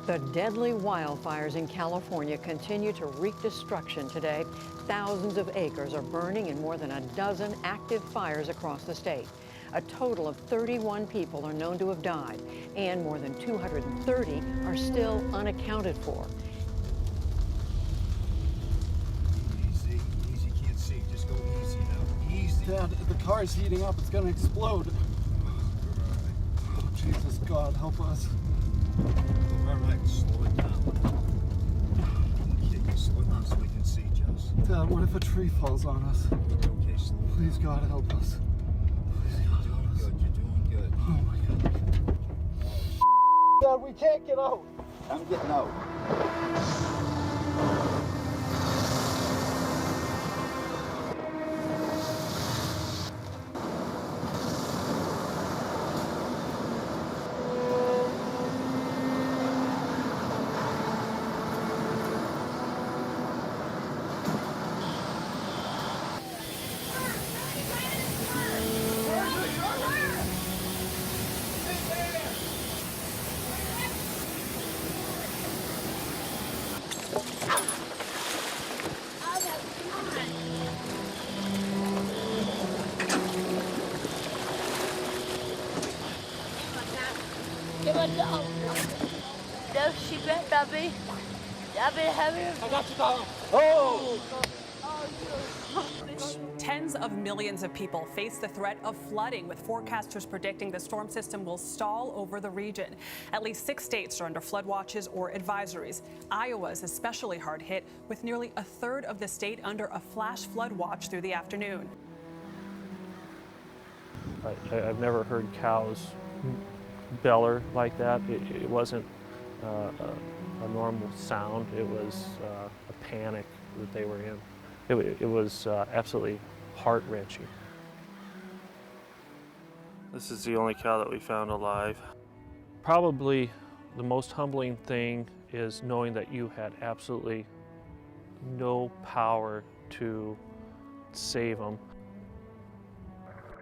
The deadly wildfires in California continue to wreak destruction today. Thousands of acres are burning in more than a dozen active fires across the state. A total of 31 people are known to have died, and more than 230 are still unaccounted for. Easy, easy, can't see. Just go easy now. Easy. Dad, the car is heating up. It's going to explode. Oh, Jesus, God, help us. Relax, slow it down. Okay, slow it down so we can see, Jess. Dad, what if a tree falls on us? Okay, slow it down. Please, God, help us. Please, God, help us. Good, you're doing good. Oh, my God. Dad, we can't get out. I'm getting out. No, she grabbed Abby. Abby, heavy. I got you, Donald. Oh! Tens of millions of people face the threat of flooding, with forecasters predicting the storm system will stall over the region. At least 6 states are under flood watches or advisories. Iowa is especially hard hit, with nearly a third of the state under a flash flood watch through the afternoon. I've never heard cows beller like that. It wasn't a normal sound. It was a panic that they were in. It was absolutely heart-wrenching. This is the only cow that we found alive. Probably the most humbling thing is knowing that you had absolutely no power to save them.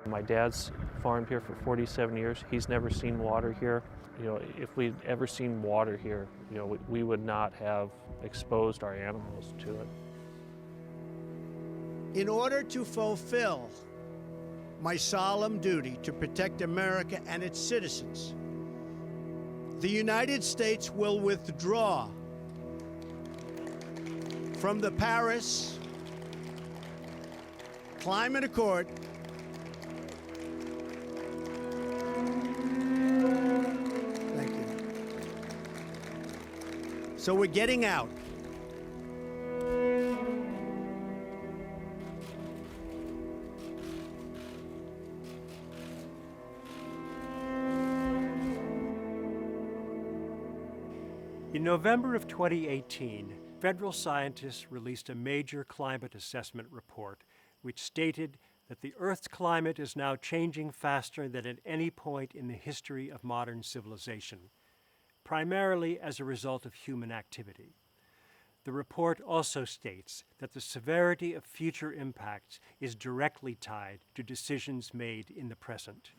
My dad's farmed here for 47 years. He's never seen water here. You know, if we'd ever seen water here, you know, we would not have exposed our animals to it. In order to fulfill my solemn duty to protect America and its citizens, the United States will withdraw from the Paris Climate Accord So we're getting out. In November of 2018, federal scientists released a major climate assessment report which stated that the Earth's climate is now changing faster than at any point in the history of modern civilization, primarily as a result of human activity. The report also states that the severity of future impacts is directly tied to decisions made in the present.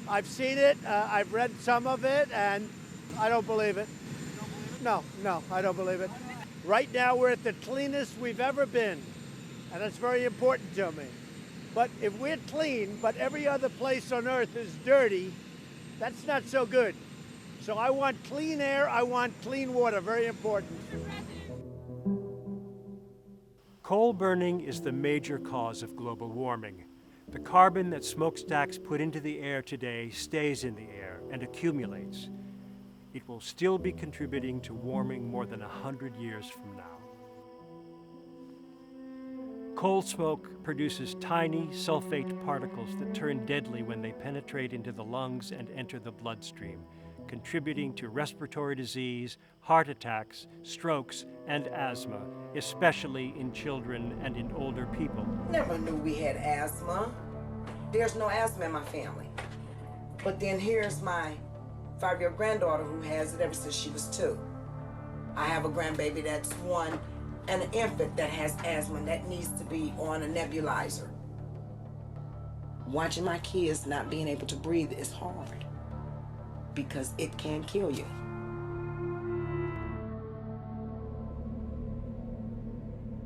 I've seen it, I've read some of it, and I don't believe it. No, I don't believe it. Right now we're at the cleanest we've ever been, and that's very important to me. But if we're clean, but every other place on Earth is dirty, that's not so good. So I want clean air, I want clean water, very important. Coal burning is the major cause of global warming. The carbon that smokestacks put into the air today stays in the air and accumulates. It will still be contributing to warming more than 100 years from now. Coal smoke produces tiny sulfate particles that turn deadly when they penetrate into the lungs and enter the bloodstream, contributing to respiratory disease, heart attacks, strokes, and asthma, especially in children and in older people. Never knew we had asthma. There's no asthma in my family. But then here's my 5-year-old granddaughter who has it ever since she was 2. I have a grandbaby that's 1 and an infant that has asthma that needs to be on a nebulizer. Watching my kids not being able to breathe is hard because it can kill you.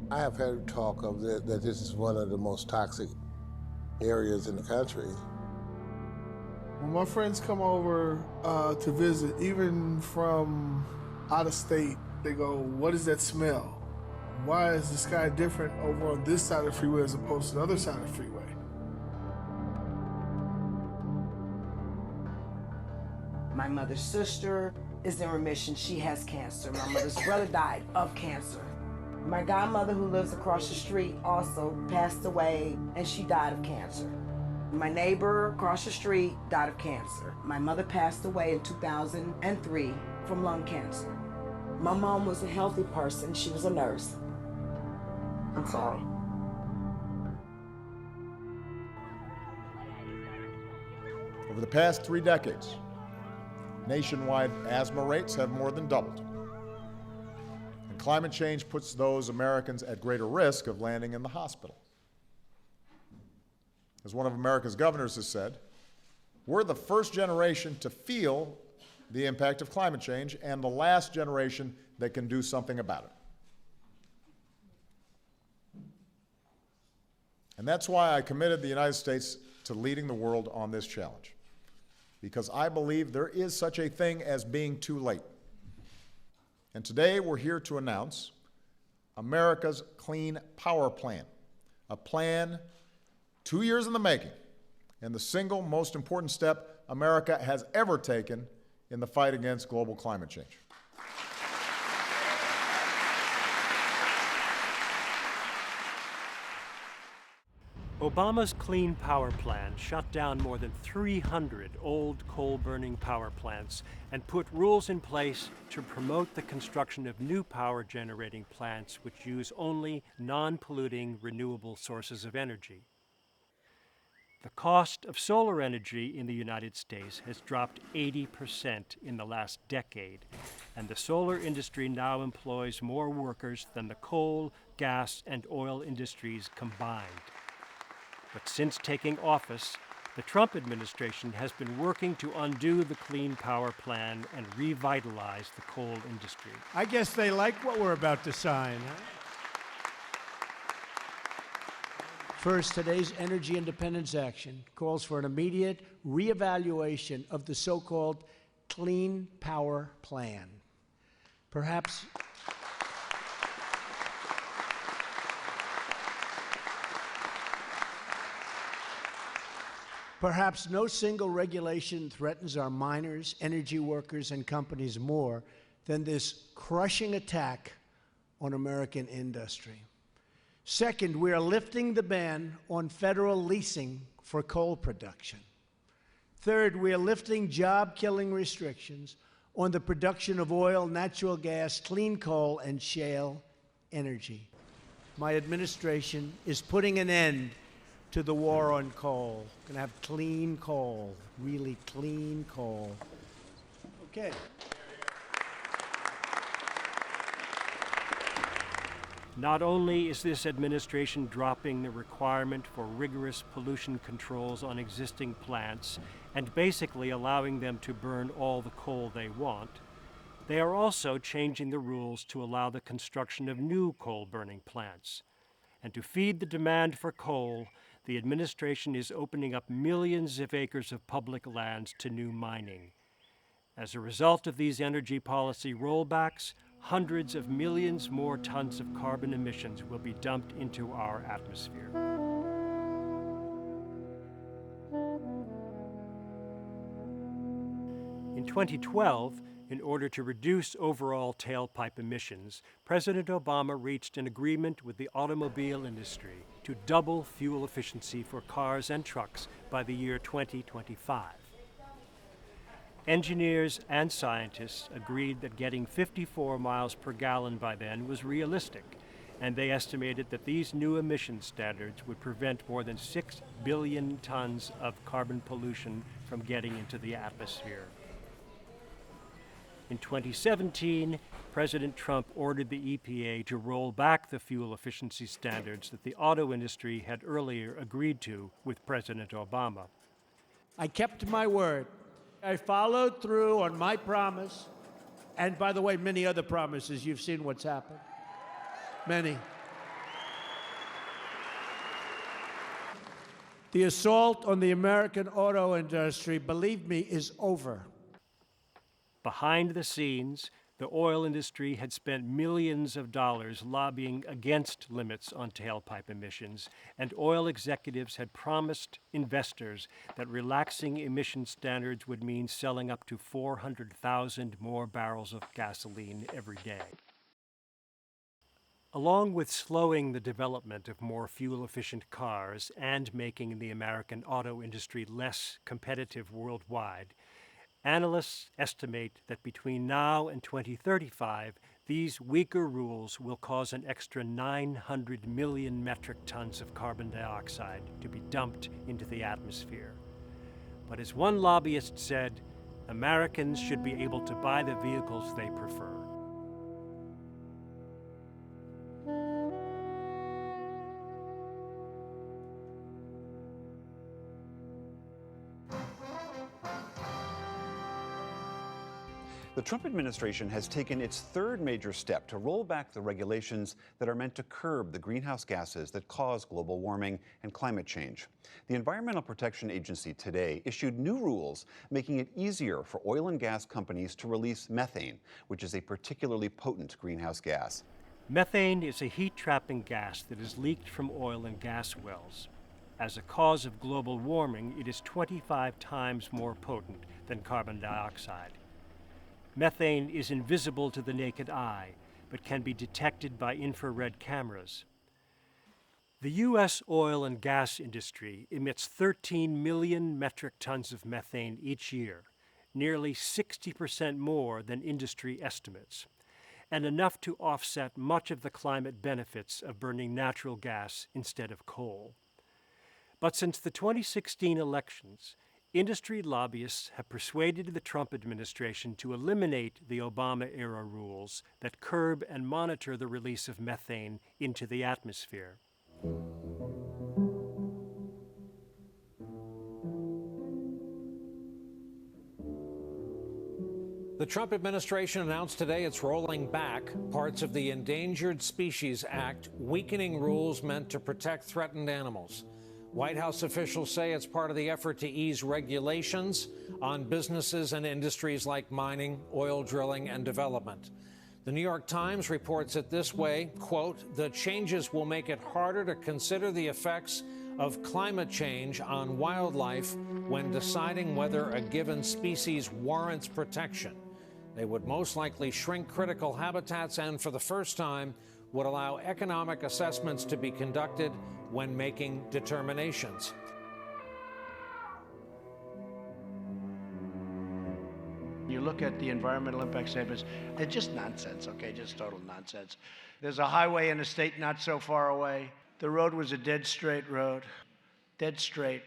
I have heard talk of that this is one of the most toxic areas in the country. When my friends come over to visit, even from out of state, they go, "What is that smell? Why is the sky different over on this side of the freeway as opposed to the other side of the freeway?" My mother's sister is in remission. She has cancer. My mother's brother died of cancer. My godmother, who lives across the street, also passed away, and she died of cancer. My neighbor across the street died of cancer. My mother passed away in 2003 from lung cancer. My mom was a healthy person. She was a nurse. I'm sorry. Over the past 3 decades, nationwide asthma rates have more than doubled. And climate change puts those Americans at greater risk of landing in the hospital. As one of America's governors has said, we're the first generation to feel the impact of climate change and the last generation that can do something about it. And that's why I committed the United States to leading the world on this challenge, because I believe there is such a thing as being too late. And today we're here to announce America's Clean Power Plan, a plan 2 years in the making, and the single most important step America has ever taken in the fight against global climate change. Obama's Clean Power Plan shut down more than 300 old coal-burning power plants and put rules in place to promote the construction of new power-generating plants which use only non-polluting renewable sources of energy. The cost of solar energy in the United States has dropped 80% in the last decade, and the solar industry now employs more workers than the coal, gas, and oil industries combined. But since taking office, the Trump administration has been working to undo the Clean Power Plan and revitalize the coal industry. I guess they like what we're about to sign, huh? First, today's Energy Independence Action calls for an immediate reevaluation of the so-called Clean Power Plan. Perhaps no single regulation threatens our miners, energy workers, and companies more than this crushing attack on American industry. Second, we are lifting the ban on federal leasing for coal production. Third, we are lifting job-killing restrictions on the production of oil, natural gas, clean coal, and shale energy. My administration is putting an end to the war on coal. We're going to have clean coal, really clean coal. Okay. Not only is this administration dropping the requirement for rigorous pollution controls on existing plants and basically allowing them to burn all the coal they want, they are also changing the rules to allow the construction of new coal-burning plants. And to feed the demand for coal, the administration is opening up millions of acres of public lands to new mining. As a result of these energy policy rollbacks, hundreds of millions more tons of carbon emissions will be dumped into our atmosphere. In 2012, in order to reduce overall tailpipe emissions, President Obama reached an agreement with the automobile industry to double fuel efficiency for cars and trucks by the year 2025. Engineers and scientists agreed that getting 54 miles per gallon by then was realistic, and they estimated that these new emission standards would prevent more than 6 billion tons of carbon pollution from getting into the atmosphere. In 2017, President Trump ordered the EPA to roll back the fuel efficiency standards that the auto industry had earlier agreed to with President Obama. I kept my word. I followed through on my promise, and by the way, many other promises. You've seen what's happened. Many. The assault on the American auto industry, believe me, is over. Behind the scenes, the oil industry had spent millions of dollars lobbying against limits on tailpipe emissions, and oil executives had promised investors that relaxing emission standards would mean selling up to 400,000 more barrels of gasoline every day. Along with slowing the development of more fuel-efficient cars and making the American auto industry less competitive worldwide, analysts estimate that between now and 2035, these weaker rules will cause an extra 900 million metric tons of carbon dioxide to be dumped into the atmosphere. But as one lobbyist said, Americans should be able to buy the vehicles they prefer. The Trump administration has taken its third major step to roll back the regulations that are meant to curb the greenhouse gases that cause global warming and climate change. The Environmental Protection Agency today issued new rules making it easier for oil and gas companies to release methane, which is a particularly potent greenhouse gas. Methane is a heat-trapping gas that is leaked from oil and gas wells. As a cause of global warming, it is 25 times more potent than carbon dioxide. Methane is invisible to the naked eye, but can be detected by infrared cameras. The U.S. oil and gas industry emits 13 million metric tons of methane each year, nearly 60% more than industry estimates, and enough to offset much of the climate benefits of burning natural gas instead of coal. But since the 2016 elections, industry lobbyists have persuaded the Trump administration to eliminate the Obama-era rules that curb and monitor the release of methane into the atmosphere. The Trump administration announced today it's rolling back parts of the Endangered Species Act, weakening rules meant to protect threatened animals. White House officials say it's part of the effort to ease regulations on businesses and industries like mining, oil drilling, and development. The New York Times reports it this way, quote, "The changes will make it harder to consider the effects of climate change on wildlife when deciding whether a given species warrants protection. They would most likely shrink critical habitats and, for the first time, would allow economic assessments to be conducted when making determinations." You look at the environmental impact statements, they're just nonsense, okay? Just total nonsense. There's a highway interstate not so far away. The road was a dead straight road, dead straight,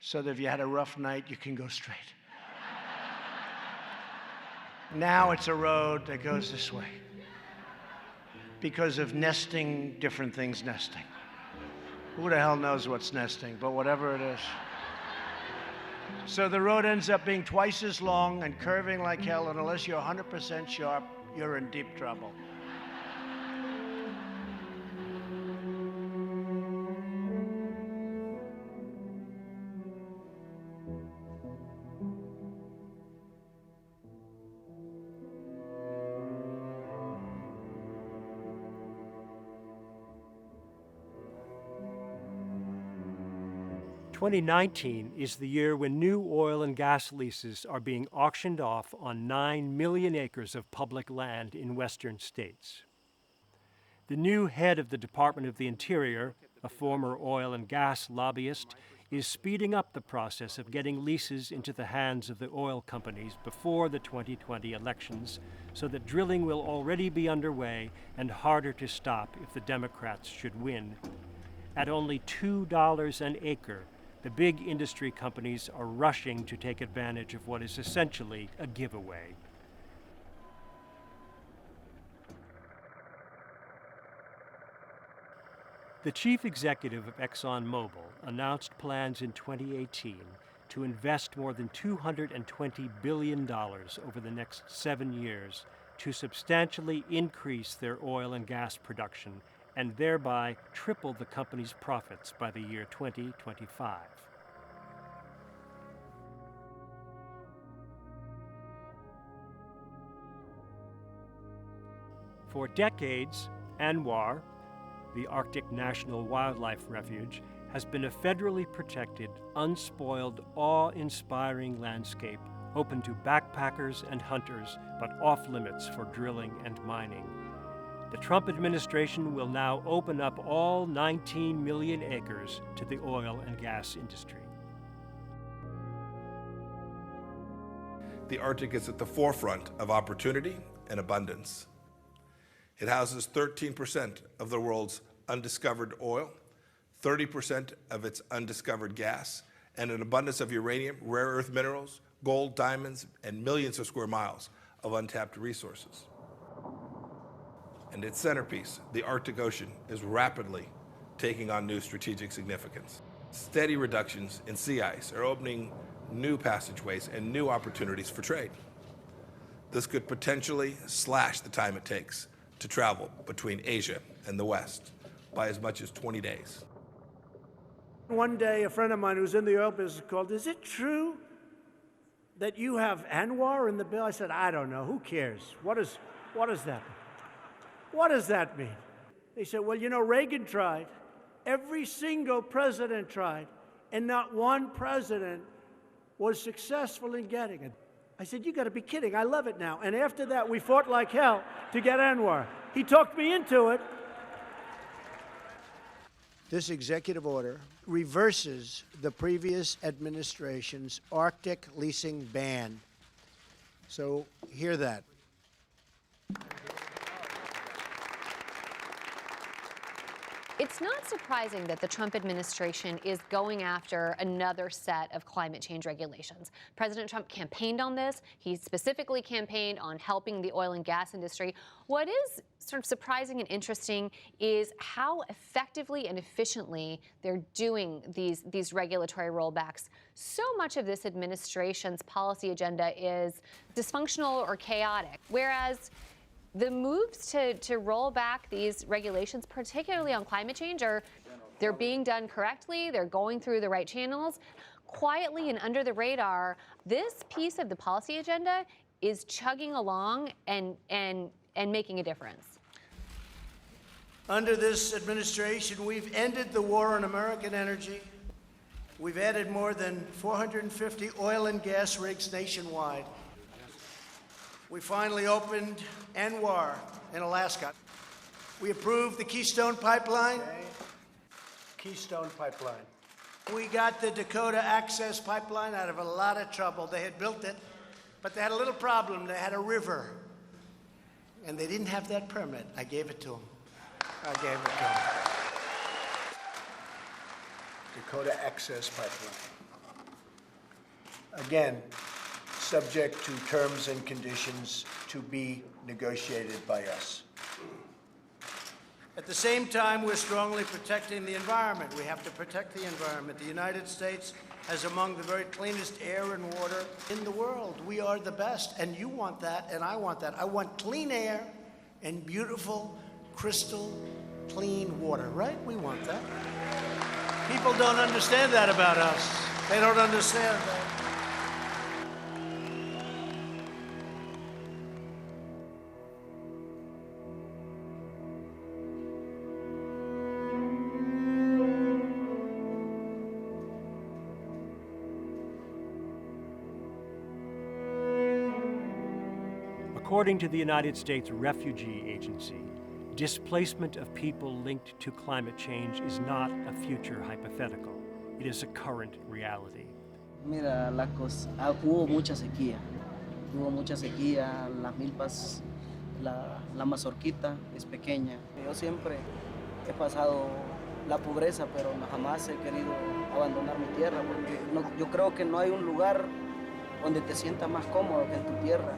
so that if you had a rough night, you can go straight. Now it's a road that goes this way because of nesting, different things nesting. Who the hell knows what's nesting, but whatever it is. So the road ends up being twice as long and curving like hell, and unless you're 100% sharp, you're in deep trouble. "2019 is the year when new oil and gas leases are being auctioned off on 9 million acres of public land in western states. The new head of the Department of the Interior, a former oil and gas lobbyist, is speeding up the process of getting leases into the hands of the oil companies before the 2020 elections, so that drilling will already be underway and harder to stop if the Democrats should win. At only $2 an acre, the big industry companies are rushing to take advantage of what is essentially a giveaway. The chief executive of ExxonMobil announced plans in 2018 to invest more than $220 billion over the next 7 years to substantially increase their oil and gas production and thereby triple the company's profits by the year 2025. For decades, ANWR, the Arctic National Wildlife Refuge, has been a federally protected, unspoiled, awe-inspiring landscape open to backpackers and hunters, but off-limits for drilling and mining. The Trump administration will now open up all 19 million acres to the oil and gas industry. The Arctic is at the forefront of opportunity and abundance. It houses 13% of the world's undiscovered oil, 30% of its undiscovered gas, and an abundance of uranium, rare earth minerals, gold, diamonds, and millions of square miles of untapped resources. And its centerpiece, the Arctic Ocean, is rapidly taking on new strategic significance. Steady reductions in sea ice are opening new passageways and new opportunities for trade. This could potentially slash the time it takes to travel between Asia and the West by as much as 20 days. One day, a friend of mine who's in the oil business called, "Is it true that you have ANWR in the bill?" I said, "I don't know. Who cares? What does that mean? What does that mean?" They said, "Well, you know, Reagan tried. Every single president tried, and not one president was successful in getting it." I said, "You got to be kidding. I love it now." And after that, we fought like hell to get ANWR. He talked me into it. This executive order reverses the previous administration's Arctic leasing ban. So hear that. It's not surprising that the Trump administration is going after another set of climate change regulations. President Trump campaigned on this. He specifically campaigned on helping the oil and gas industry. What is sort of surprising and interesting is how effectively and efficiently they're doing these regulatory rollbacks. So much of this administration's policy agenda is dysfunctional or chaotic, whereas the moves to roll back these regulations, particularly on climate change, they're being done correctly. They're going through the right channels. Quietly and under the radar, this piece of the policy agenda is chugging along and making a difference. Under this administration, we've ended the war on American energy. We've added more than 450 oil and gas rigs nationwide. We finally opened ANWR in Alaska. We approved the Keystone Pipeline. Keystone Pipeline. We got the Dakota Access Pipeline out of a lot of trouble. They had built it, but they had a little problem. They had a river, and they didn't have that permit. I gave it to them. Dakota Access Pipeline. Again, subject to terms and conditions to be negotiated by us. At the same time, we're strongly protecting the environment. We have to protect the environment. The United States has among the very cleanest air and water in the world. We are the best, and you want that, and I want that. I want clean air and beautiful, crystal clean water, right? We want that. People don't understand that about us. They don't understand that. According to the United States Refugee Agency, displacement of people linked to climate change is not a future hypothetical. It is a current reality. Mira, hubo mucha sequía. Las milpas, la mazorquita es pequeña. Yo siempre he pasado la pobreza, pero jamás he querido abandonar mi tierra, porque yo creo que no hay un lugar donde te sientas más cómodo que en tu tierra.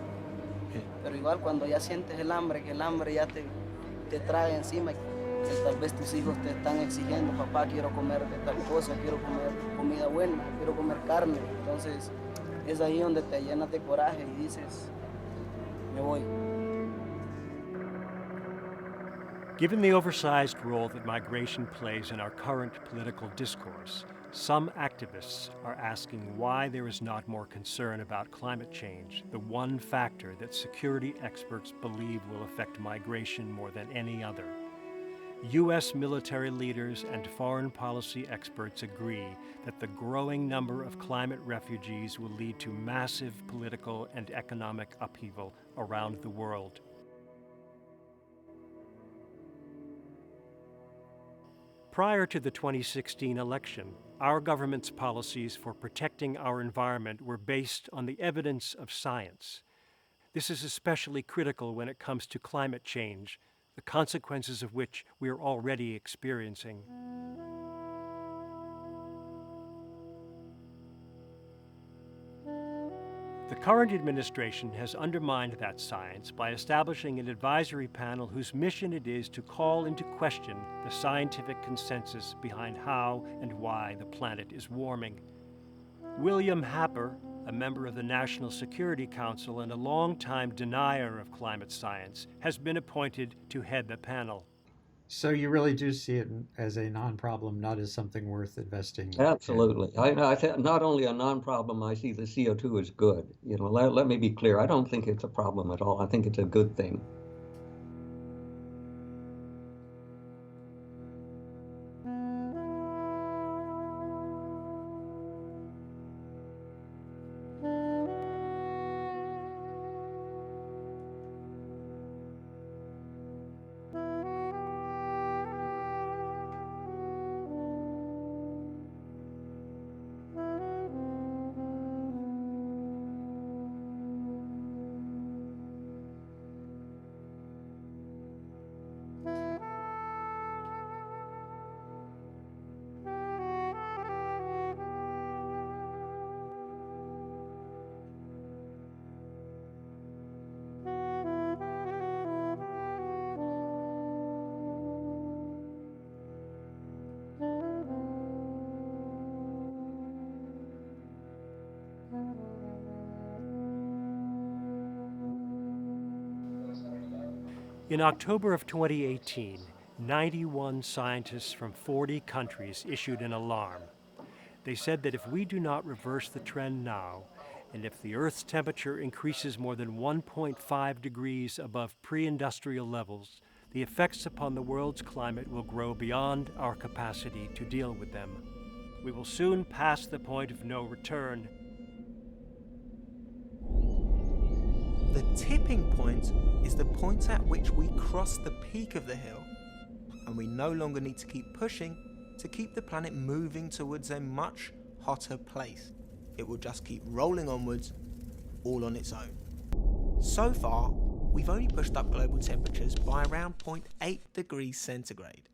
Pero igual cuando ya sientes el hambre, que el hambre ya te trae encima, que tal vez tus hijos te están exigiendo, papá, quiero comer de tal cosa, quiero comer comida buena, quiero comer carne. Entonces es ahí donde te llenas de coraje y dices, me voy. Given the oversized role that migration plays in our current political discourse, some activists are asking why there is not more concern about climate change, the one factor that security experts believe will affect migration more than any other. U.S. military leaders and foreign policy experts agree that the growing number of climate refugees will lead to massive political and economic upheaval around the world. Prior to the 2016 election, our government's policies for protecting our environment were based on the evidence of science. This is especially critical when it comes to climate change, the consequences of which we are already experiencing. The current administration has undermined that science by establishing an advisory panel whose mission it is to call into question the scientific consensus behind how and why the planet is warming. William Happer, a member of the National Security Council and a longtime denier of climate science, has been appointed to head the panel. So you really do see it as a non-problem, not as something worth investing in? Absolutely. I think not only a non-problem, I see the CO2 as good. Let me be clear. I don't think it's a problem at all. I think it's a good thing. In October of 2018, 91 scientists from 40 countries issued an alarm. They said that if we do not reverse the trend now, and if the Earth's temperature increases more than 1.5 degrees above pre-industrial levels, the effects upon the world's climate will grow beyond our capacity to deal with them. We will soon pass the point of no return. The tipping point is the point at which we cross the peak of the hill, and we no longer need to keep pushing to keep the planet moving towards a much hotter place. It will just keep rolling onwards, all on its own. So far, we've only pushed up global temperatures by around 0.8 degrees centigrade.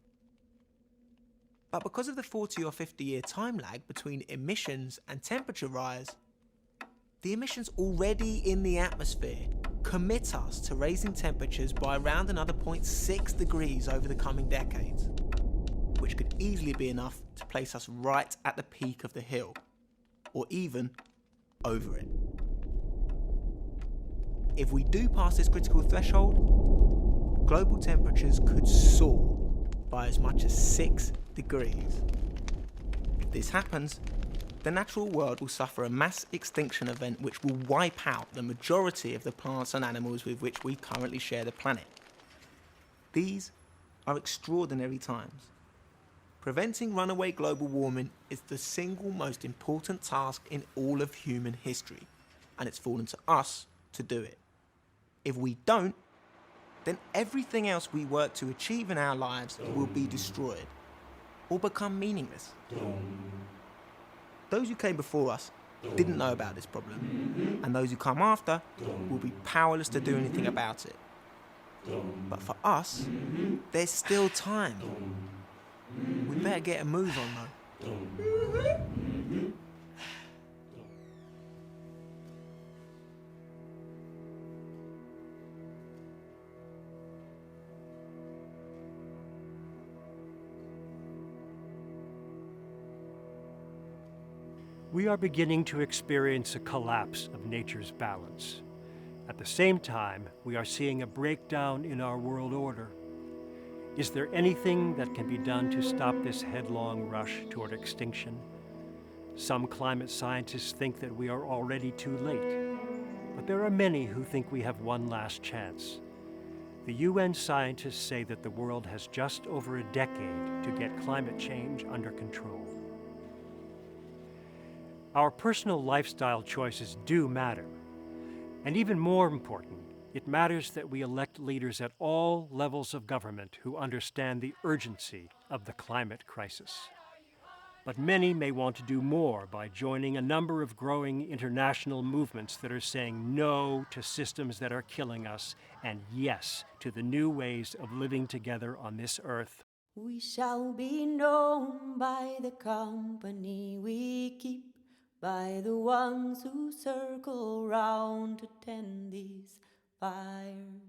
But because of the 40 or 50 year time lag between emissions and temperature rise, the emissions already in the atmosphere commit us to raising temperatures by around another 0.6 degrees over the coming decades, which could easily be enough to place us right at the peak of the hill, or even over it. If we do pass this critical threshold, global temperatures could soar by as much as 6 degrees. If this happens, the natural world will suffer a mass extinction event which will wipe out the majority of the plants and animals with which we currently share the planet. These are extraordinary times. Preventing runaway global warming is the single most important task in all of human history, and it's fallen to us to do it. If we don't, then everything else we work to achieve in our lives will be destroyed or become meaningless. Those who came before us didn't know about this problem, and those who come after will be powerless to do anything about it. But for us, there's still time. We better get a move on though. We are beginning to experience a collapse of nature's balance. At the same time, we are seeing a breakdown in our world order. Is there anything that can be done to stop this headlong rush toward extinction? Some climate scientists think that we are already too late, but there are many who think we have one last chance. The UN scientists say that the world has just over a decade to get climate change under control. Our personal lifestyle choices do matter, and even more important, it matters that we elect leaders at all levels of government who understand the urgency of the climate crisis. But many may want to do more by joining a number of growing international movements that are saying no to systems that are killing us and yes to the new ways of living together on this earth. We shall be known by the company we keep, by the ones who circle round to tend these fires.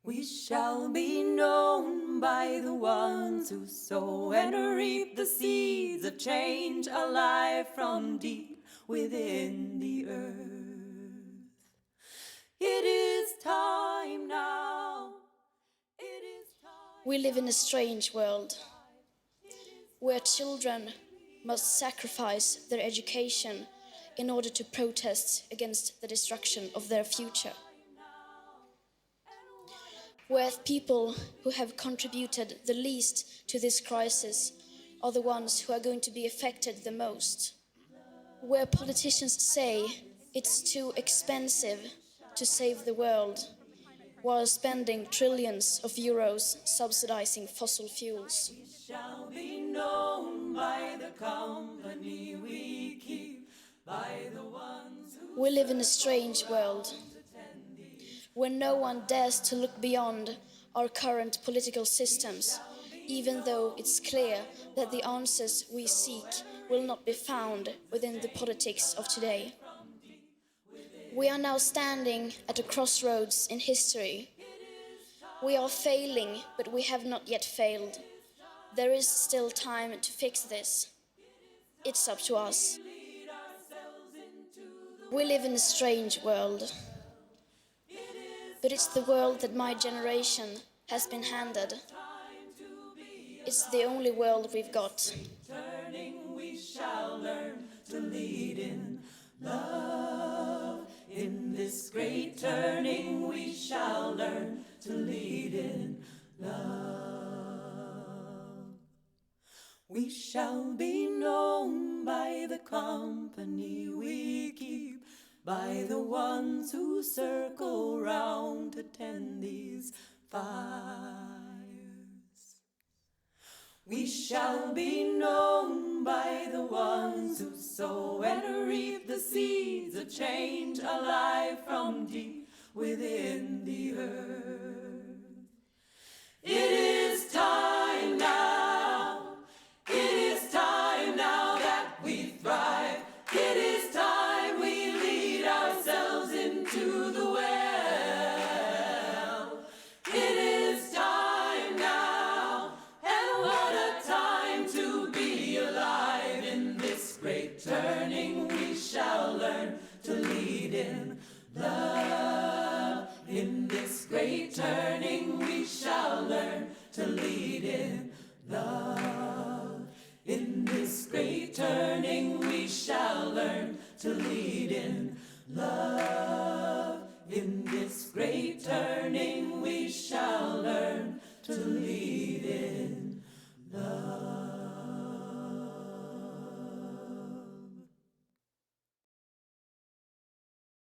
We shall be known by the ones who sow and reap the seeds of change alive from deep within the earth. It is time now. It is time. We live in a strange world where children must sacrifice their education in order to protest against the destruction of their future. Where people who have contributed the least to this crisis are the ones who are going to be affected the most. Where politicians say it's too expensive to save the world, while spending trillions of euros subsidizing fossil fuels. We shall be known by the company we keep, by the ones who... We live in a strange world, where no one dares to look beyond our current political systems, even though it's clear that the answers we seek will not be found within the politics of today. We are now standing at a crossroads in history. We are failing, but we have not yet failed. There is still time to fix this. It's up to us. We live in a strange world, but it's the world that my generation has been handed. It's the only world we've got. Turning, we shall learn to lead in love. In this great turning, we shall learn to lead in love. We shall be known by the company we keep, by the ones who circle round to tend these fires. We shall be known by the ones who sow and reap the seeds of change alive from deep within the earth. It is time now. It is time now that we thrive. It is time we lead ourselves into the well. It is time now, and what a time to be alive. In this great turning, we shall learn to lead in love. In this great turning, we shall learn to lead in love. In this great turning, we shall learn to lead in love. In this great turning, we shall learn to lead